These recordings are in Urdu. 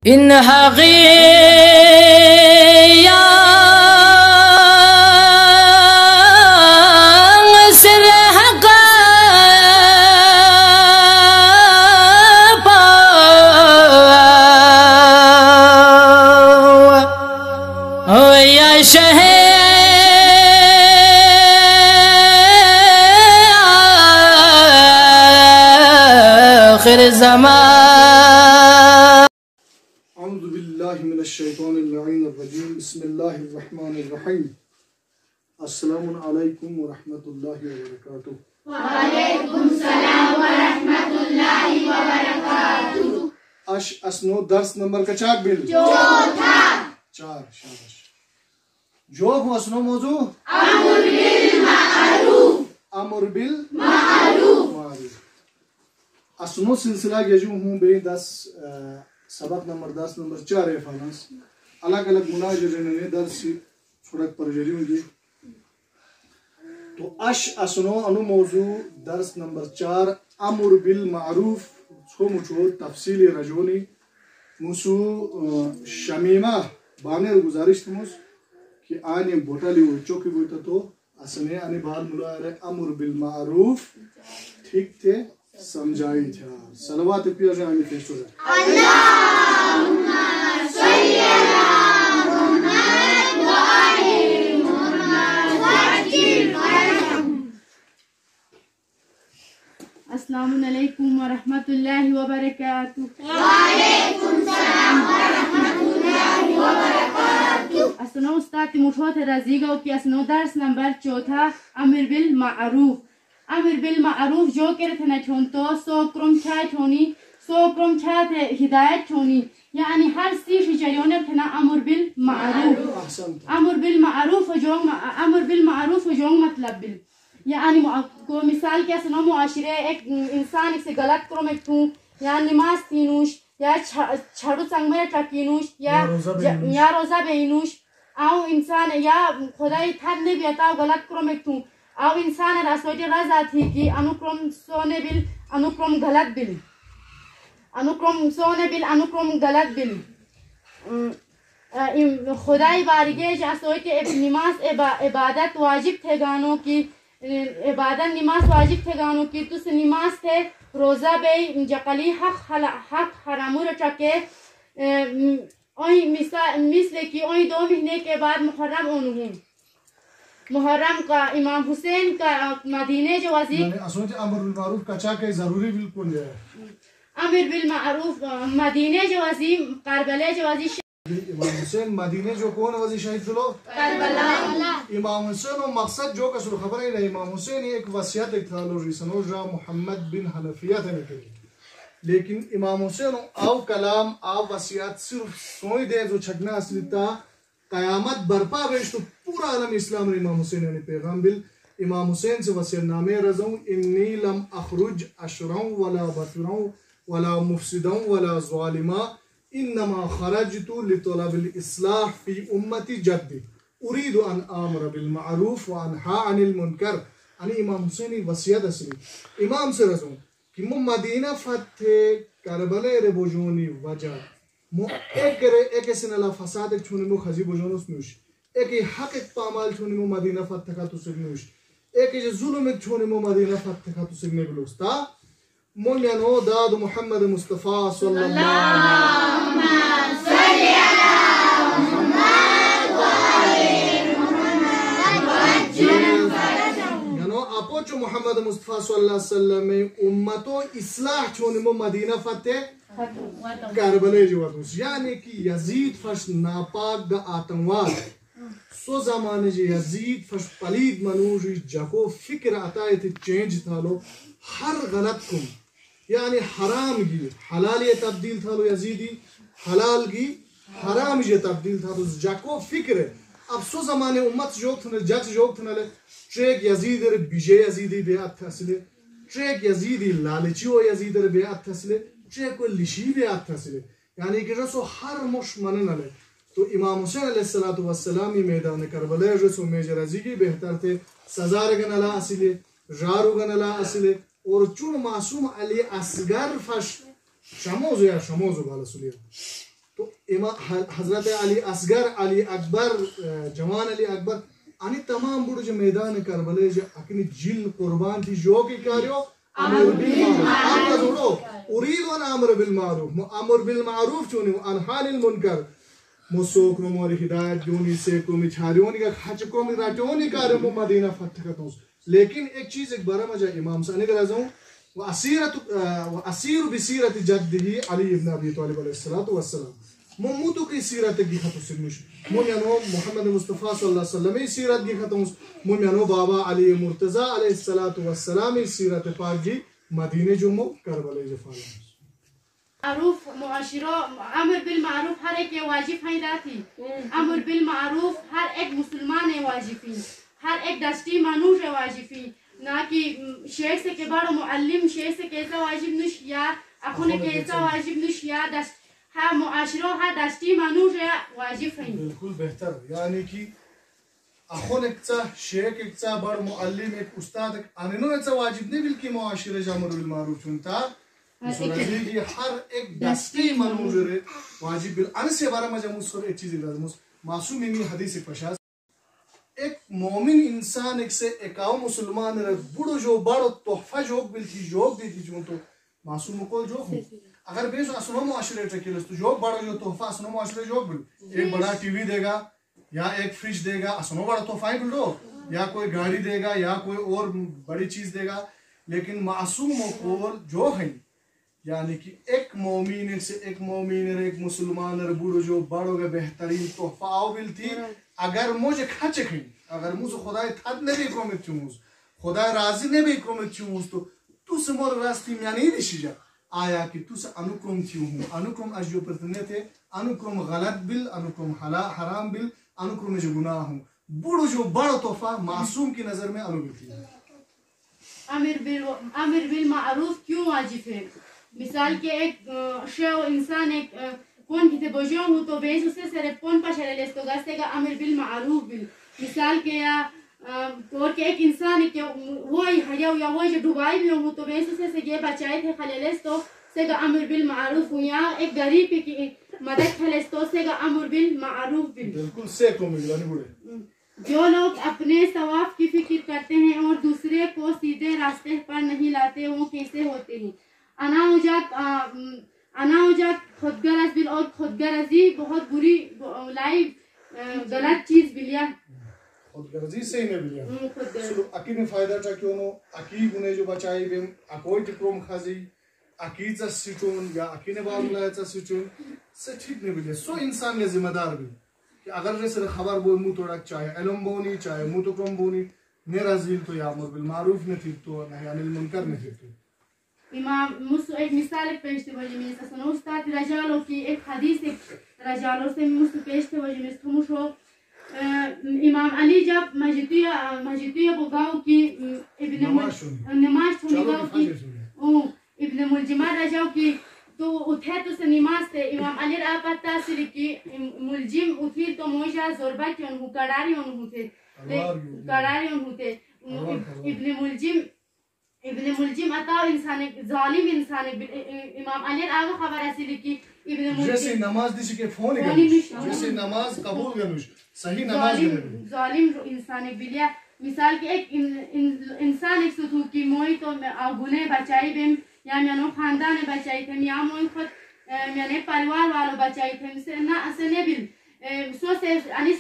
إنها غيا سرها قابا ويا شهر آخر الزمان. أعوذ بالله من الشيطان اللعين الرجيم. بسم الله الرحمن الرحيم. السلام عليكم ورحمة الله وبركاته. وعليكم السلام ورحمة الله وبركاته. اسنو درس نمبر کا چاک بل چوتھا. 4 شاباش. جو ہو اسنو موضوع امر بالمعروف. امر معروف. اسنو سلسلہ یجو ہوں بے 10 سبق نمبر 10 نمبر 4 ہے فانس الگ الگ مناجرین نے درس سڑک پر جری ہوں گے تو اسنو انو موضوع درس نمبر 4 امر بالمعروف چھو مچو تفصیل رجونی مسو شمیمہ بانر گزارش تمس کہ آنے بوٹالی ہوئی چوکی بوٹا تو اسنے آنے بال ملائر امر بالمعروف ٹھیک تھے سمجھائی تھا. صلوات پیار سے آنے پیش ہو جائے. اللہم صلی علی محمد و آل محمد وعجل فرحم. السلام علیکم ورحمۃ اللہ وبرکاتہ. وعلیکم السلام ورحمۃ اللہ وبرکاتہ. اسنو استاد مٹھوت رزیگو کی اسنو درس نمبر 4 امر بالمعروف. امر بالمعروف جو کرت نہ چھون تو سو کرم چھا چھونی سو کرم چھا تے ہدایت چھونی یعنی ہر سی شجریون تھنا امر بالمعروف. امر بالمعروف جو مطلب بل یعنی کو مثال کے اسنو معاشرے ایک انسان سے غلط کرم ایک تھوں یا نماز تینوش یا چھڑو سنگ میں ٹکینوش یا روزہ بینوش او انسان یا خدای تھر نے بھی عطا غلط کرم ایک تھوں او انسان راسوٹی رضا تھی کہ انوکرم سونے بل انوکرم غلط بل انوکرم سونے بل انوکرم غلط بل خدای بارگے جاسوٹی نماز عبادت واجب تھے گانوں کی عبادت نماز واجب تھے گانوں کی تو سے نماز تھے روزہ بے جقلی حق حرامو رچکے مثل کی 2 مہینے کے بعد محرم اونہوں محرم کا امام حسین کا مدینے جو وزیر اسوچ امر بالمعروف کا چا کہ ضروری بالکل ہے. امر بالمعروف مدینے جو وزیر کربلا جو وزیر امام حسین مدینے جو کون وزیر شہید دلو کربلا. امام حسین و مقصد جو کسر خبر ہے امام حسین ایک وصیت ایک تھا لو ریسنو جا محمد بن حنفیہ تھے نکلی لیکن امام حسین او کلام او وصیت صرف سوئی دے جو چھٹنا اصلی تا قیامت برپا بیش تو پورا عالم اسلام نے امام حسین نے پیغام بل امام حسین سے وصیت نامے رضوں انی لم اخرج اشروں ولا بطروں ولا مفسدوں ولا ظالما انما خرجت لطلب الاصلاح فی امتی جدی اريد ان امر بالمعروف وانہا عن المنکر. یعنی امام حسین وصیت اصلی امام سے رضوں کہ مو مدینہ فتح کربلا رے بوجونی وجہ ایک سن اللہ فساد ایک چھونے مو خزی بجونس نوش ایک حق ایک پامال چھونے مو مدینہ فتح کا تو سگنوش ایک ظلم ایک چھونے مو مدینہ فتح کا تو سگنے بلوستا مولانو داد محمد مصطفیٰ صلی اللہ اللہم صلی علی محمد و آل محمد وعجل فرحم. یعنی اپوچو محمد مصطفیٰ صلی اللہ علیہ وسلم میں امتو اصلاح چھونے مو مدینہ فتح کربلا جواتوس یعنی کہ یزید فش ناپاک دا آتنواد سو زمانے جی یزید فش پلید منوجی جاکو فکر آتائے تھی چینج تھا لو ہر غلط کم یعنی حرام گی حلالی تبدیل تھا لو یزیدی حلال گی حرام جی تبدیل تھا لو جاکو فکر ہے. اب سو زمانے امت جوک تھنے جت جوک تھنے لے ٹریک یزید رے بیجے یزیدی بیعت تھسلے ٹریک یزیدی لالچی و یزید رے بیعت تھسلے کو لشی بیعت تھسلے یعنی کہ رسو ہر مش منن لے تو امام حسین علیہ السلام میدان کربلا رسو میجر ازیگی بہتر تھے سزا رگن اللہ اسلے جارو گن اللہ اسلے اور چون معصوم علی اصغر فش شموز یا شموز بالا سلیت تو حضرت علی اصغر علی اکبر جوان علی اکبر ani tamam budu je meydan Karbala je akini jil qurban thi jo ki karyo amr bil ma'ruf amr zodo uridu an amr bil ma'ruf amr bil ma'ruf chuni an halil munkar musok no mori hidayat juni se ko mi chharioni ka khach ko mi ratoni karyo mo madina fath ka tos lekin ek cheez ek bara maja imam sani ka razau wa asiru bi sirati jaddihi ali ibn abi talib alayhi salatu wassalam موتو کی سیرت کی خطو سنمش مومیانو محمد مصطفیٰ صلی اللہ علیہ وسلم سیرت کی خطو مومیانو بابا علی مرتضی علیہ السلام سیرت پاک جی مدینہ جمعہ کربلا جفالا معروف معاشرہ امر بالمعروف ہر ایک واجب ہیں داتی امر بالمعروف ہر ایک مسلمان ہے واجبی ہر ایک دستی منوش ہے واجبی نہ کہ شیخ سے کے بڑا معلم شیخ سے کیسا واجب نش یا اخونے کیسا واجب نش یا دست ہاں معاشرہ ہاں دستی منوش ہے واجب ہیں بالکل بہتر یعنی کہ اخون ایک شیخ ایک بڑا معلم ایک استاد انہوں ایک واجب نہیں بلکہ معاشرہ جامر بالمعروف چونتا مسورزی کی ہر ایک دستی منوش ہے واجب بل ان سے بارہ مجھے مصور ایک چیز لازم معصوم امی حدیث ایک پشاز ایک مومن انسان ایک سے ایکاو مسلمان رکھ بڑو جو بڑو تحفہ جوگ بلکی جوگ دیتی چونتو معصوم کو جو ہوں اگر بیس اسنو معاشرے ٹرکیلس تو جو بڑا جو تحفہ اسنو معاشرے جو بل ایک بڑا ٹی وی دے گا یا ایک فریج دے گا اسنو بڑا تحفہ ہی بل دو یا کوئی گاڑی دے گا یا کوئی اور بڑی چیز دے گا لیکن معصوم کو جو ہیں یعنی کہ ایک مومین سے ایک مومین ایک مسلمان بڑو جو بڑو گے بہترین تحفہ آو بل تھی اگر مجھے کھچ کھیں اگر مجھے خدای تھد نے بھی اکرمت چونز خدای راضی نے بھی اکرمت چونز تو سے مور راستی میں نہیں دیشی جا آیا کہ تو سے انکرم تھیوں ہوں انکرم از جو پرتنے تھے انکرم غلط بل انکرم حرام بل انکرم جو گناہ ہوں بڑو جو بڑا تحفہ معصوم کی نظر میں انکرم تھی امر بالمعروف کیوں واجب ہے مثال کے ایک شو انسان ایک کون کتے بجوں ہوں تو بیس اسے سرے کون پاشا لیس تو گستے گا امر بالمعروف بل مثال کے یا اور کہ ایک انسان ہے کہ وہی حیاء یا وہی جو ڈوبائی بھی ہوں تو بیس اسے سے یہ بچائے تھے خلیلیس تو سے گا امر بالمعروف ہوں یا ایک غریب کی مدد خلیس تو سے گا امر بالمعروف بل بالکل سے کو مگلانی بڑے جو لوگ اپنے ثواب کی فکر کرتے ہیں اور دوسرے کو سیدھے راستے پر نہیں لاتے وہ کیسے ہوتے ہیں انا اجاک خودغرض بل اور خودغرضی بہت بری لائف غلط چیز بلیا خودغرضی سے ہی نہیں بلیا سلو اکی میں فائدہ چا کیوں نو اکی گنے جو بچائی بیم اکوئی ٹکروم خازی اکی چا سیٹون یا اکی نے باغلہ چا سیٹون سے ٹھیک نہیں بلیا سو انسان نے ذمہ دار بھی کہ اگر جیسے خبر بوئی مو توڑک چاہے علم بونی چاہے مو تکرم بونی میرا زیل تو یا امر بالمعروف نہیں تھی تو نہی عن المنکر نہیں تھی تو امام مسو ایک مثال ایک پیشتے وجہ میں سنو استاد رجالوں کی ایک حدیث ایک رجالوں سے مسو پیشتے وجہ میں تھمشو امام علی جب مجدیہ بگاؤ کی نماز چھوڑی گاؤ کی ابن ملجمہ رجاؤ کی تو اتھے تو سے نماز تھے امام علی را پتہ سلی کی ملجم اتھی تو موجہ زوربہ کی انہوں کڑاری انہوں تھے کڑاری انہوں تھے ابن ملجم اتاو انسان ظالم انسان امام علی را خبر ایسی لکی ابن ملجم جیسے نماز دیشی کے فون گنوش جیسے نماز قبول گنوش صحیح نماز گنوش ظالم انسان بلیا مثال کہ ایک انسان ایک ستو کی موئی تو گنے بچائی بیم یا میانو خاندان بچائی تھے یا موئی خود میانے پریوار والو بچائی تھے اسے نبیل سو سے انی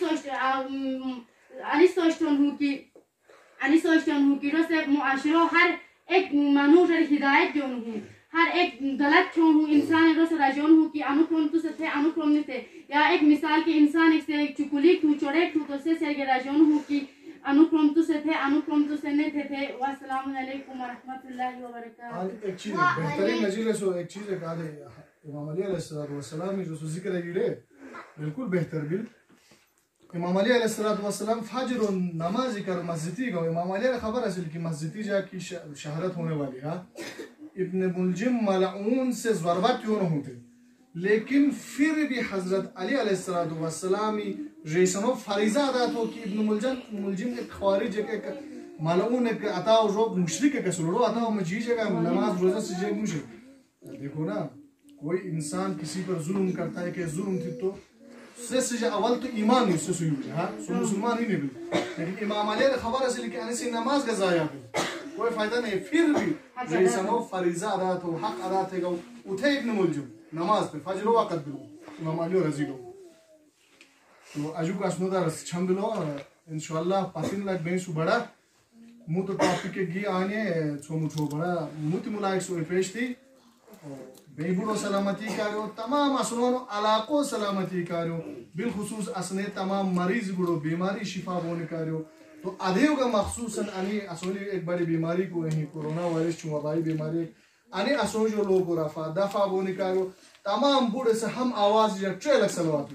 سوچتون ہوں کی رو سے معاشروں ہر ایک منوش ہدایت جو ہوں ہر ایک غلط کیوں ہوں انسان رو سے رجون ہوں کی انوکرم تو سے تھے انوکرم نہیں تھے یا ایک مثال کی انسان ایک سے چکلی کیوں چوڑے کیوں تو سے رجون ہوں کی انوکرم تو سے تھے انوکرم تو سے نہیں تھے والسلام علیکم ورحمۃ اللہ وبرکاتہ ایک چیز بہترین مجلس ہو ایک چیز کہا دے امام علی علیہ السلام جو ذکر ہے یہ بالکل بہتر بل امام علی علیہ السلام فجر و نمازی کر مسجدی گو امام علی علیہ خبر اصل کی مسجدی جا کی شہرت ہونے والی ہاں ابن ملجم ملعون سے ضربت کیوں نہ ہوتے لیکن پھر بھی حضرت علی علیہ السلام ریسنو فریضہ ادا تو کہ ابن ملجم ایک خوارج ایک ملعون ایک عطا و روب مشرک ایک سلورو عطا و مجیج ایک نماز روزہ سجے مشرک دیکھو نا کوئی انسان کسی پر ظلم کرتا ہے کہ ظلم تھی تو سے اول تو ایمان نہیں سے ہاں سو مسلمان ہی نہیں بھی لیکن امام علیہ نے خبر سے لکھے انسی نماز کا ضائع بھی کوئی فائدہ نہیں پھر بھی جیسا فریضہ ادا تو حق ادا تھے گا اتھے ایک نمول جو نماز پہ فجر وقت بلو امام علیہ رضی لو تو اجو کا اسنو دا چھم بلو انشاءاللہ پاسین لگ بین سو بڑا مو تو ٹاپک کے گی آنے چھو مچھو بڑا موتی ملائک سو پیش تھی بے بڑو سلامتی کارو تمام اسنونو علاقوں سلامتی کارو بالخصوص اسنے تمام مریض بڑو بیماری شفا بونے کارو تو ادھیو کا مخصوصاً انی اسونی ایک بڑی بیماری کو نہیں کورونا وائرس چھو وبائی بیماری انی اسون جو لوگو رفا دفع بونے کارو تمام بڑے سے ہم آواز یا 3 لکھ سلوات